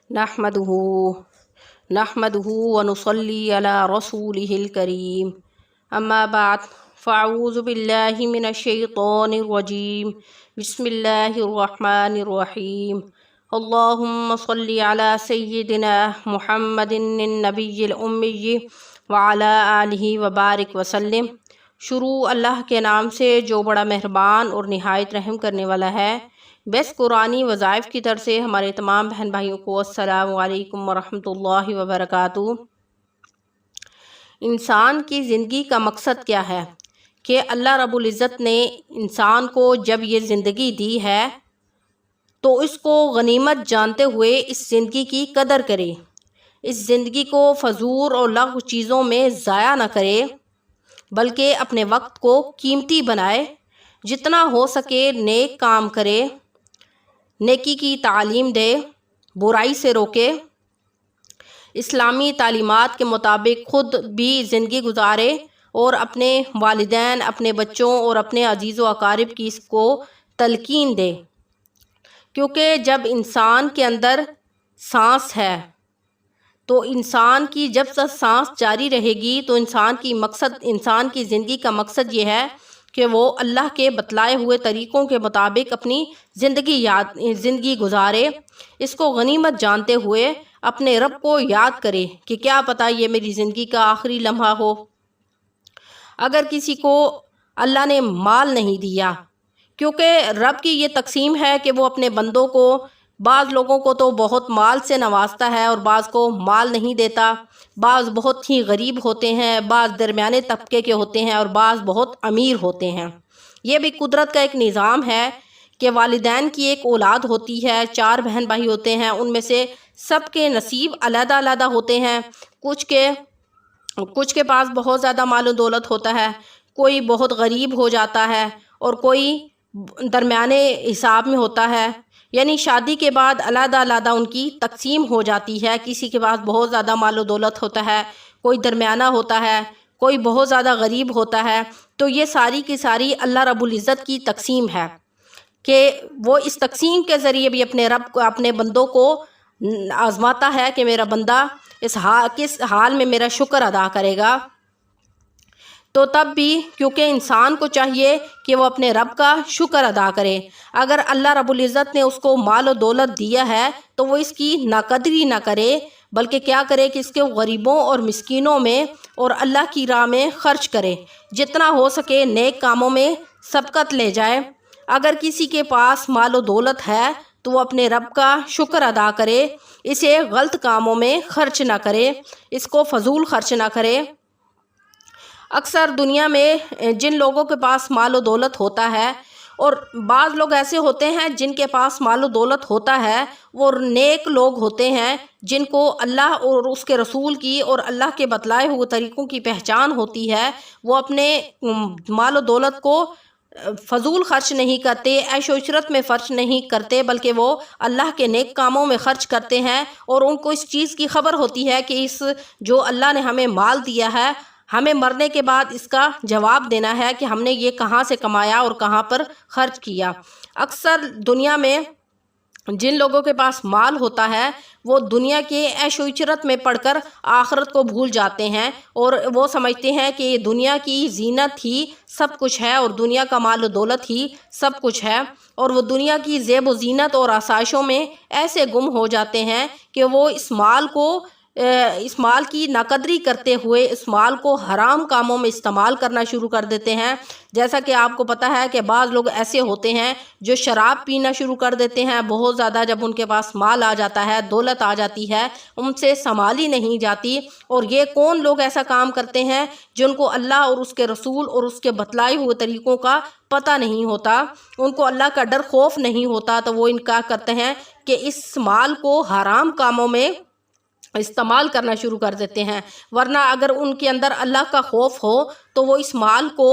نحمدہ ونصلی علی رسولہ الکریم اما بعد فاعوذ باللہ من الشیطان الرجیم بسم اللہ الرحمن الرحیم اللہم صلی علی سیدنا محمد النبی الامی وعلی آلہ وبارک وسلم۔ شروع اللہ کے نام سے جو بڑا مہربان اور نہایت رحم کرنے والا ہے۔ بیس قرآنی وظائف کی طرف سے ہمارے تمام بہن بھائیوں کو السلام علیکم ورحمۃ اللہ وبرکاتہ۔ انسان کی زندگی کا مقصد کیا ہے کہ اللہ رب العزت نے انسان کو جب یہ زندگی دی ہے تو اس کو غنیمت جانتے ہوئے اس زندگی کی قدر کرے، اس زندگی کو فضول اور لغو چیزوں میں ضائع نہ کرے بلکہ اپنے وقت کو قیمتی بنائے، جتنا ہو سکے نیک کام کرے، نیکی کی تعلیم دے، برائی سے روکے، اسلامی تعلیمات کے مطابق خود بھی زندگی گزارے اور اپنے والدین، اپنے بچوں اور اپنے عزیز و اقارب کی اس کو تلقین دے، کیونکہ جب انسان کے اندر سانس ہے تو انسان کی جب تک سانس جاری رہے گی تو انسان کی زندگی کا مقصد یہ ہے کہ وہ اللہ کے بتلائے ہوئے طریقوں کے مطابق اپنی زندگی گزارے، اس کو غنیمت جانتے ہوئے اپنے رب کو یاد کرے کہ کیا پتہ یہ میری زندگی کا آخری لمحہ ہو۔ اگر کسی کو اللہ نے مال نہیں دیا، کیونکہ رب کی یہ تقسیم ہے کہ وہ اپنے بندوں کو، بعض لوگوں کو تو بہت مال سے نوازتا ہے اور بعض کو مال نہیں دیتا، بعض بہت ہی غریب ہوتے ہیں، بعض درمیانے طبقے کے ہوتے ہیں اور بعض بہت امیر ہوتے ہیں۔ یہ بھی قدرت کا ایک نظام ہے کہ والدین کی ایک اولاد ہوتی ہے، 4 بہن بھائی ہوتے ہیں، ان میں سے سب کے نصیب علیحدہ علیحدہ ہوتے ہیں، کچھ کے پاس بہت زیادہ مال و دولت ہوتا ہے، کوئی بہت غریب ہو جاتا ہے اور کوئی درمیانے حساب میں ہوتا ہے، یعنی شادی کے بعد علیحدہ علیحدہ ان کی تقسیم ہو جاتی ہے۔ کسی کے پاس بہت زیادہ مال و دولت ہوتا ہے، کوئی درمیانہ ہوتا ہے، کوئی بہت زیادہ غریب ہوتا ہے۔ تو یہ ساری کی ساری اللہ رب العزت کی تقسیم ہے کہ وہ اس تقسیم کے ذریعے بھی اپنے رب کو، اپنے بندوں کو آزماتا ہے کہ میرا بندہ کس حال میں میرا شکر ادا کرے گا۔ تو تب بھی کیونکہ انسان کو چاہیے کہ وہ اپنے رب کا شکر ادا کرے، اگر اللہ رب العزت نے اس کو مال و دولت دیا ہے تو وہ اس کی ناقدری نہ کرے بلکہ کیا کرے کہ اس کے غریبوں اور مسکینوں میں اور اللہ کی راہ میں خرچ کرے، جتنا ہو سکے نیک کاموں میں سبقت لے جائے۔ اگر کسی کے پاس مال و دولت ہے تو وہ اپنے رب کا شکر ادا کرے، اسے غلط کاموں میں خرچ نہ کرے، اس کو فضول خرچ نہ کرے۔ اکثر دنیا میں جن لوگوں کے پاس مال و دولت ہوتا ہے، اور بعض لوگ ایسے ہوتے ہیں جن کے پاس مال و دولت ہوتا ہے، وہ نیک لوگ ہوتے ہیں جن کو اللہ اور اس کے رسول کی اور اللہ کے بتلائے ہوئے طریقوں کی پہچان ہوتی ہے، وہ اپنے مال و دولت کو فضول خرچ نہیں کرتے، عیش و عشرت میں خرچ نہیں کرتے بلکہ وہ اللہ کے نیک کاموں میں خرچ کرتے ہیں، اور ان کو اس چیز کی خبر ہوتی ہے کہ جو اللہ نے ہمیں مال دیا ہے، ہمیں مرنے کے بعد اس کا جواب دینا ہے کہ ہم نے یہ کہاں سے کمایا اور کہاں پر خرچ کیا۔ اکثر دنیا میں جن لوگوں کے پاس مال ہوتا ہے وہ دنیا کے عیش و عشرت میں پڑھ کر آخرت کو بھول جاتے ہیں، اور وہ سمجھتے ہیں کہ یہ دنیا کی زینت ہی سب کچھ ہے اور دنیا کا مال و دولت ہی سب کچھ ہے، اور وہ دنیا کی زیب و زینت اور آسائشوں میں ایسے گم ہو جاتے ہیں کہ وہ اس مال کی ناقدری کرتے ہوئے اس مال کو حرام کاموں میں استعمال کرنا شروع کر دیتے ہیں۔ جیسا کہ آپ کو پتہ ہے کہ بعض لوگ ایسے ہوتے ہیں جو شراب پینا شروع کر دیتے ہیں بہت زیادہ، جب ان کے پاس مال آ جاتا ہے، دولت آ جاتی ہے، ان سے سنبھالی نہیں جاتی۔ اور یہ کون لوگ ایسا کام کرتے ہیں جن کو اللہ اور اس کے رسول اور اس کے بتلائے ہوئے طریقوں کا پتہ نہیں ہوتا، ان کو اللہ کا ڈر خوف نہیں ہوتا، تو وہ کیا کرتے ہیں کہ اس مال کو حرام کاموں میں استعمال کرنا شروع کر دیتے ہیں۔ ورنہ اگر ان کے اندر اللہ کا خوف ہو تو وہ اس مال کو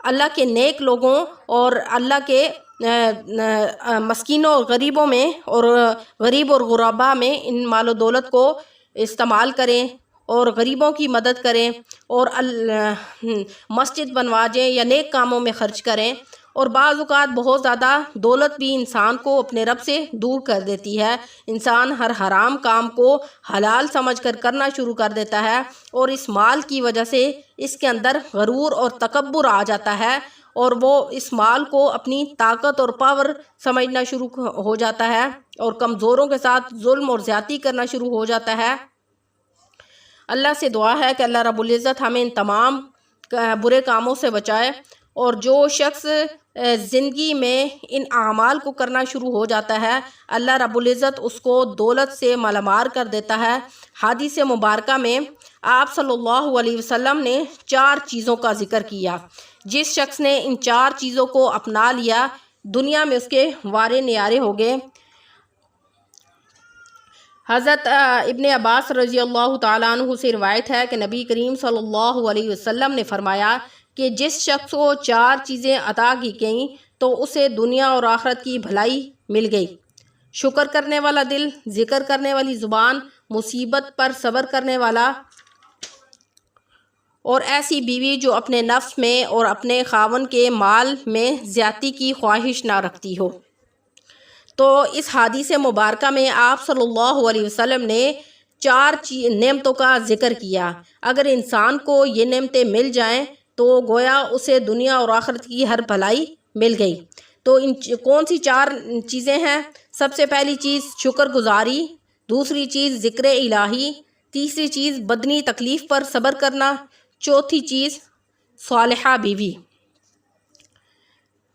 اللہ کے نیک لوگوں اور اللہ کے مسکینوں اور غریبوں میں اور غریب اور غربا میں ان مال و دولت کو استعمال کریں اور غریبوں کی مدد کریں اور مسجد بنوا دیں یا نیک کاموں میں خرچ کریں، اور بعض اوقات بہت زیادہ دولت بھی انسان کو اپنے رب سے دور کر دیتی ہے۔ انسان ہر حرام کام کو حلال سمجھ کر کرنا شروع کر دیتا ہے، اور اس مال کی وجہ سے اس کے اندر غرور اور تکبر آ جاتا ہے، اور وہ اس مال کو اپنی طاقت اور پاور سمجھنا شروع ہو جاتا ہے، اور کمزوروں کے ساتھ ظلم اور زیادتی کرنا شروع ہو جاتا ہے۔ اللہ سے دعا ہے کہ اللہ رب العزت ہمیں ان تمام برے کاموں سے بچائے، اور جو شخص زندگی میں ان اعمال کو کرنا شروع ہو جاتا ہے، اللہ رب العزت اس کو دولت سے مالا مال کر دیتا ہے۔ حدیث مبارکہ میں آپ صلی اللہ علیہ وسلم نے 4 چیزوں کا ذکر کیا۔ جس شخص نے ان 4 چیزوں کو اپنا لیا، دنیا میں اس کے وارے نیارے ہو گئے۔ حضرت ابن عباس رضی اللہ تعالیٰ عنہ سے روایت ہے کہ نبی کریم صلی اللہ علیہ وسلم نے فرمایا کہ جس شخص کو 4 چیزیں عطا کی گئیں تو اسے دنیا اور آخرت کی بھلائی مل گئی: شکر کرنے والا دل، ذکر کرنے والی زبان، مصیبت پر صبر کرنے والا، اور ایسی بیوی جو اپنے نفس میں اور اپنے خاوند کے مال میں زیادتی کی خواہش نہ رکھتی ہو۔ تو اس حدیث مبارکہ میں آپ صلی اللہ علیہ وسلم نے 4 نعمتوں کا ذکر کیا۔ اگر انسان کو یہ نعمتیں مل جائیں تو گویا اسے دنیا اور آخرت کی ہر بھلائی مل گئی۔ تو کون سی 4 چیزیں ہیں؟ سب سے پہلی چیز شکر گزاری، دوسری چیز ذکر الہی، تیسری چیز بدنی تکلیف پر صبر کرنا، چوتھی چیز صالحہ بیوی۔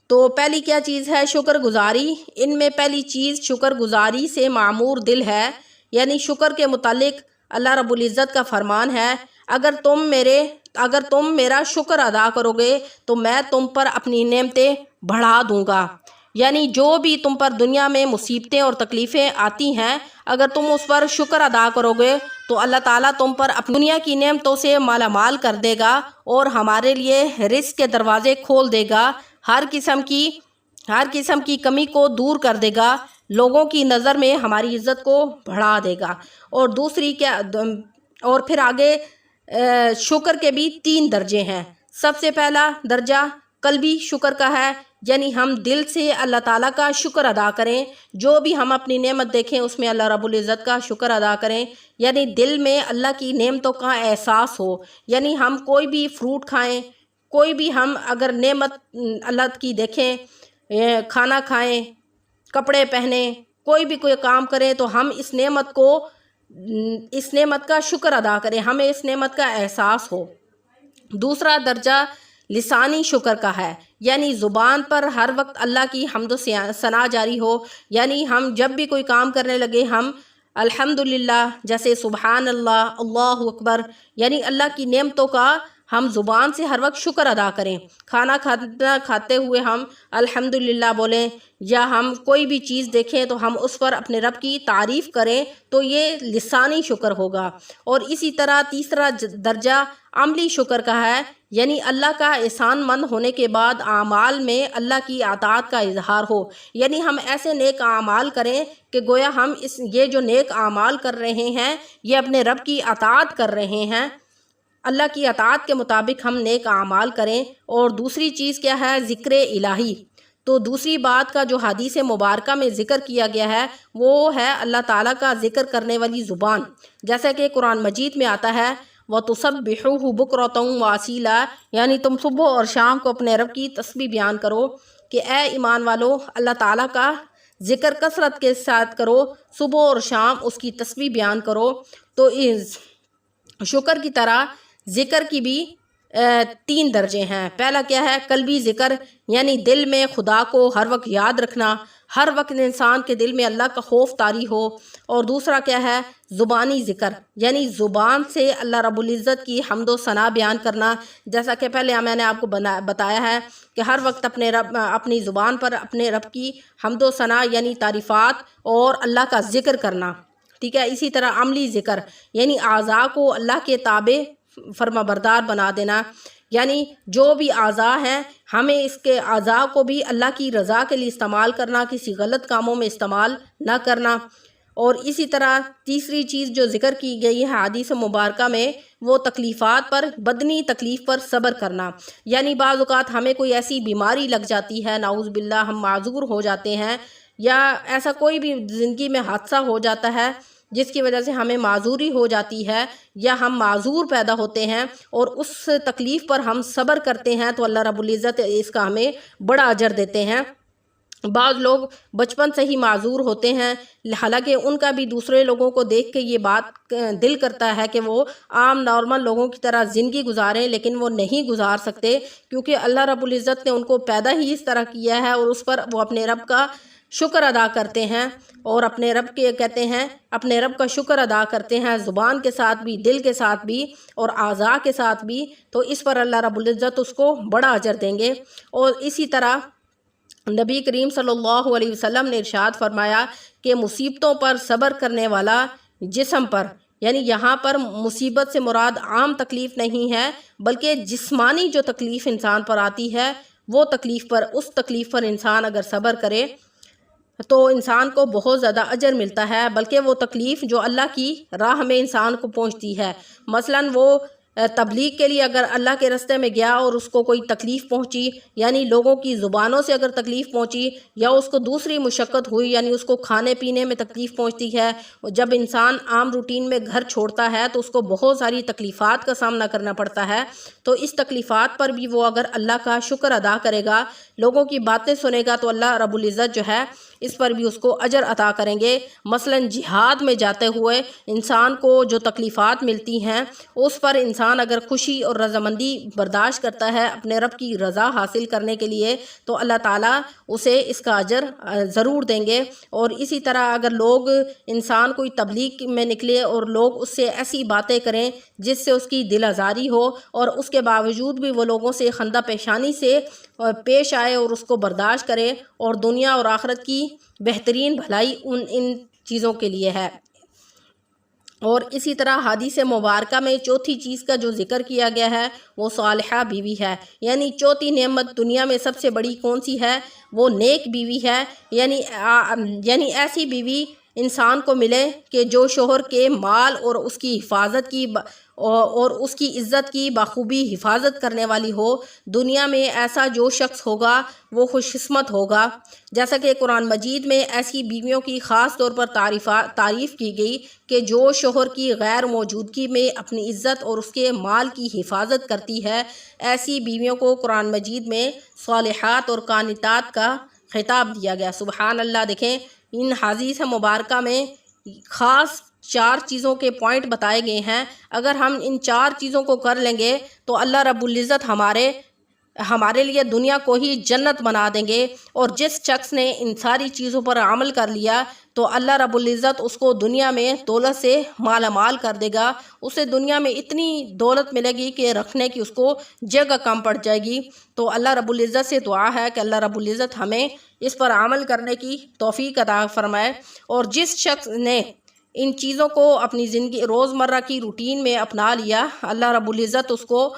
تو پہلی کیا چیز ہے؟ شکر گزاری۔ ان میں پہلی چیز شکر گزاری سے معمور دل ہے، یعنی شکر کے متعلق اللہ رب العزت کا فرمان ہے، اگر تم میرا شکر ادا کرو گے تو میں تم پر اپنی نعمتیں بڑھا دوں گا۔ یعنی جو بھی تم پر دنیا میں مصیبتیں اور تکلیفیں آتی ہیں، اگر تم اس پر شکر ادا کرو گے تو اللہ تعالیٰ تم پر اپنی دنیا کی نعمتوں سے مالا مال کر دے گا، اور ہمارے لیے رزق کے دروازے کھول دے گا، ہر قسم کی کمی کو دور کر دے گا، لوگوں کی نظر میں ہماری عزت کو بڑھا دے گا۔ اور پھر آگے شکر کے بھی 3 درجے ہیں۔ سب سے پہلا درجہ قلبی شکر کا ہے، یعنی ہم دل سے اللہ تعالیٰ کا شکر ادا کریں، جو بھی ہم اپنی نعمت دیکھیں اس میں اللہ رب العزت کا شکر ادا کریں، یعنی دل میں اللہ کی نعمتوں کا احساس ہو۔ یعنی ہم کوئی بھی فروٹ کھائیں، کوئی بھی ہم اگر نعمت اللہ کی دیکھیں، کھانا کھائیں، کپڑے پہنیں، کوئی بھی کوئی کام کریں تو ہم اس نعمت کا شکر ادا کریں، ہمیں اس نعمت کا احساس ہو۔ دوسرا درجہ لسانی شکر کا ہے، یعنی زبان پر ہر وقت اللہ کی حمد و ثنا جاری ہو، یعنی ہم جب بھی کوئی کام کرنے لگے ہم الحمدللہ، جیسے سبحان اللہ، اللہ اکبر، یعنی اللہ کی نعمتوں کا ہم زبان سے ہر وقت شکر ادا کریں۔ کھانا کھاتے ہوئے ہم الحمدللہ بولیں، یا ہم کوئی بھی چیز دیکھیں تو ہم اس پر اپنے رب کی تعریف کریں، تو یہ لسانی شکر ہوگا۔ اور اسی طرح تیسرا درجہ عملی شکر کا ہے، یعنی اللہ کا احسان مند ہونے کے بعد اعمال میں اللہ کی اطاعت کا اظہار ہو، یعنی ہم ایسے نیک اعمال کریں کہ گویا ہم یہ جو نیک اعمال کر رہے ہیں یہ اپنے رب کی اطاعت کر رہے ہیں، اللہ کی اطاعت کے مطابق ہم نیک اعمال کریں۔ اور دوسری چیز کیا ہے؟ ذکر الہی۔ تو دوسری بات کا جو حدیث مبارکہ میں ذکر کیا گیا ہے وہ ہے اللہ تعالیٰ کا ذکر کرنے والی زبان، جیسا کہ قرآن مجید میں آتا ہے وَتُسَبِّحُوهُ بُكْرَةً وَأَصِيلًا، یعنی تم صبح اور شام کو اپنے رب کی تسبیح بیان کرو، کہ اے ایمان والو اللہ تعالیٰ کا ذکر کثرت کے ساتھ کرو، صبح اور شام اس کی تسبیح بیان کرو۔ تو شکر کی طرح ذکر کی بھی 3 درجے ہیں۔ پہلا کیا ہے؟ قلبی ذکر، یعنی دل میں خدا کو ہر وقت یاد رکھنا، ہر وقت انسان کے دل میں اللہ کا خوف طاری ہو۔ اور دوسرا کیا ہے؟ زبانی ذکر، یعنی زبان سے اللہ رب العزت کی حمد و ثنا بیان کرنا، جیسا کہ پہلے میں نے آپ کو بتایا ہے کہ ہر وقت اپنی زبان پر اپنے رب کی حمد و ثنا یعنی تعریفات اور اللہ کا ذکر کرنا، ٹھیک ہے۔ اسی طرح عملی ذکر، یعنی اعضاء کو اللہ کے تابع فرما بردار بنا دینا، یعنی جو بھی اعضاء ہیں ہمیں اس کے اعضاء کو بھی اللہ کی رضا کے لیے استعمال کرنا، کسی غلط کاموں میں استعمال نہ کرنا۔ اور اسی طرح تیسری چیز جو ذکر کی گئی ہے حدیث مبارکہ میں وہ تکلیفات پر، بدنی تکلیف پر صبر کرنا، یعنی بعض اوقات ہمیں کوئی ایسی بیماری لگ جاتی ہے، نعوذ باللہ ہم معذور ہو جاتے ہیں، یا ایسا کوئی بھی زندگی میں حادثہ ہو جاتا ہے جس کی وجہ سے ہمیں معذوری ہو جاتی ہے یا ہم معذور پیدا ہوتے ہیں اور اس تکلیف پر ہم صبر کرتے ہیں تو اللہ رب العزت اس کا ہمیں بڑا اجر دیتے ہیں۔ بعض لوگ بچپن سے ہی معذور ہوتے ہیں، حالانکہ ان کا بھی دوسرے لوگوں کو دیکھ کے یہ بات دل کرتا ہے کہ وہ عام نارمل لوگوں کی طرح زندگی گزاریں، لیکن وہ نہیں گزار سکتے کیونکہ اللہ رب العزت نے ان کو پیدا ہی اس طرح کیا ہے، اور اس پر وہ اپنے رب کا شکر ادا کرتے ہیں اور اپنے رب کے کہتے ہیں اپنے رب کا شکر ادا کرتے ہیں، زبان کے ساتھ بھی، دل کے ساتھ بھی اور اعضاء کے ساتھ بھی، تو اس پر اللہ رب العزت اس کو بڑا اجر دیں گے۔ اور اسی طرح نبی کریم صلی اللہ علیہ وسلم نے ارشاد فرمایا کہ مصیبتوں پر صبر کرنے والا جسم پر، یعنی یہاں پر مصیبت سے مراد عام تکلیف نہیں ہے بلکہ جسمانی جو تکلیف انسان پر آتی ہے وہ تکلیف پر، اس تکلیف پر انسان اگر صبر کرے تو انسان کو بہت زیادہ اجر ملتا ہے، بلکہ وہ تکلیف جو اللہ کی راہ میں انسان کو پہنچتی ہے، مثلاً وہ تبلیغ کے لیے اگر اللہ کے راستے میں گیا اور اس کو کوئی تکلیف پہنچی، یعنی لوگوں کی زبانوں سے اگر تکلیف پہنچی یا اس کو دوسری مشقت ہوئی، یعنی اس کو کھانے پینے میں تکلیف پہنچتی ہے، جب انسان عام روٹین میں گھر چھوڑتا ہے تو اس کو بہت ساری تکلیفات کا سامنا کرنا پڑتا ہے، تو اس تکلیفات پر بھی وہ اگر اللہ کا شکر ادا کرے گا، لوگوں کی باتیں سنے گا، تو اللہ رب العزت جو ہے اس پر بھی اس کو اجر عطا کریں گے۔ مثلاً جہاد میں جاتے ہوئے انسان کو جو تکلیفات ملتی ہیں اس پر انسان اگر خوشی اور رضامندی برداشت کرتا ہے اپنے رب کی رضا حاصل کرنے کے لیے تو اللہ تعالیٰ اسے اس کا اجر ضرور دیں گے۔ اور اسی طرح اگر لوگ انسان کوئی تبلیغ میں نکلے اور لوگ اس سے ایسی باتیں کریں جس سے اس کی دل آزاری ہو اور اس کے باوجود بھی وہ لوگوں سے خندہ پیشانی سے پیش آئے اور اس کو برداشت کرے، اور دنیا اور آخرت کی بہترین بھلائی ان چیزوں کے لیے ہے۔ اور اسی طرح حدیث مبارکہ میں چوتھی چیز کا جو ذکر کیا گیا ہے وہ صالحہ بیوی ہے، یعنی چوتھی نعمت دنیا میں سب سے بڑی کون سی ہے؟ وہ نیک بیوی ہے، یعنی ایسی بیوی انسان کو ملے کہ جو شوہر کے مال اور اس کی حفاظت کی اور اس کی عزت کی بخوبی حفاظت کرنے والی ہو۔ دنیا میں ایسا جو شخص ہوگا وہ خوش قسمت ہوگا، جیسا کہ قرآن مجید میں ایسی بیویوں کی خاص طور پر تعریف کی گئی کہ جو شوہر کی غیر موجودگی میں اپنی عزت اور اس کے مال کی حفاظت کرتی ہے، ایسی بیویوں کو قرآن مجید میں صالحات اور قانتات کا خطاب دیا گیا۔ سبحان اللہ! دیکھیں ان حدیث مبارکہ میں خاص 4 چیزوں کے پوائنٹ بتائے گئے ہیں، اگر ہم ان 4 چیزوں کو کر لیں گے تو اللہ رب العزت ہمارے لیے دنیا کو ہی جنت بنا دیں گے، اور جس شخص نے ان ساری چیزوں پر عمل کر لیا تو اللہ رب العزت اس کو دنیا میں دولت سے مالا مال کر دے گا، اسے دنیا میں اتنی دولت ملے گی کہ رکھنے کی اس کو جگہ کم پڑ جائے گی۔ تو اللہ رب العزت سے دعا ہے کہ اللہ رب العزت ہمیں اس پر عمل کرنے کی توفیق عطا فرمائے، اور جس شخص نے ان چیزوں کو اپنی زندگی روزمرہ کی روٹین میں اپنا لیا، اللہ رب العزت اس کو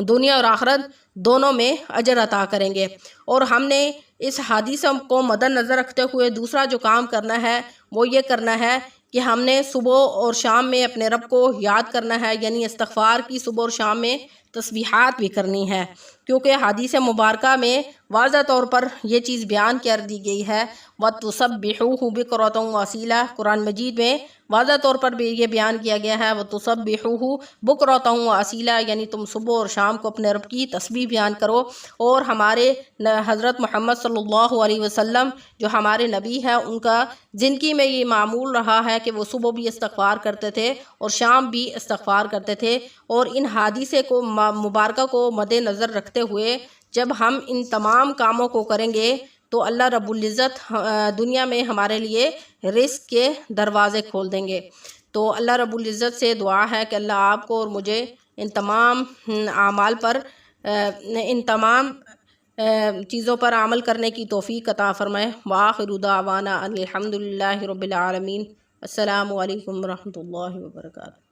دنیا اور آخرت دونوں میں اجر عطا کریں گے۔ اور ہم نے اس حدیث کو مد نظر رکھتے ہوئے دوسرا جو کام کرنا ہے وہ یہ کرنا ہے کہ ہم نے صبح اور شام میں اپنے رب کو یاد کرنا ہے، یعنی استغفار کی صبح اور شام میں تسبیحات بھی کرنی ہے، کیونکہ حدیث مبارکہ میں واضح طور پر یہ چیز بیان کر دی گئی ہے وَتُسَبِّحُوهُ بُكْرَةً وَأَصِيلًا۔ قرآن مجید میں واضح طور پر بھی یہ بیان کیا گیا ہے وَتُسَبِّحُوهُ بُكْرَةً وَأَصِيلًا، یعنی تم صبح اور شام کو اپنے رب کی تسبیح بیان کرو۔ اور ہمارے حضرت محمد صلی اللہ علیہ وسلم جو ہمارے نبی ہیں ان کا زندگی میں یہ معمول رہا ہے کہ وہ صبح بھی استغفار کرتے تھے اور شام بھی استغفار کرتے تھے۔ اور ان حدیث کو مبارکہ کو مد نظر رکھتے ہوئے جب ہم ان تمام کاموں کو کریں گے تو اللہ رب العزت دنیا میں ہمارے لیے رزق کے دروازے کھول دیں گے۔ تو اللہ رب العزت سے دعا ہے کہ اللہ آپ کو اور مجھے ان تمام اعمال پر ان تمام چیزوں پر عمل کرنے کی توفیق عطا فرمائے۔ وآخر دعوانا الحمد للہ رب العالمین۔ السلام علیکم ورحمۃ اللہ وبرکاتہ۔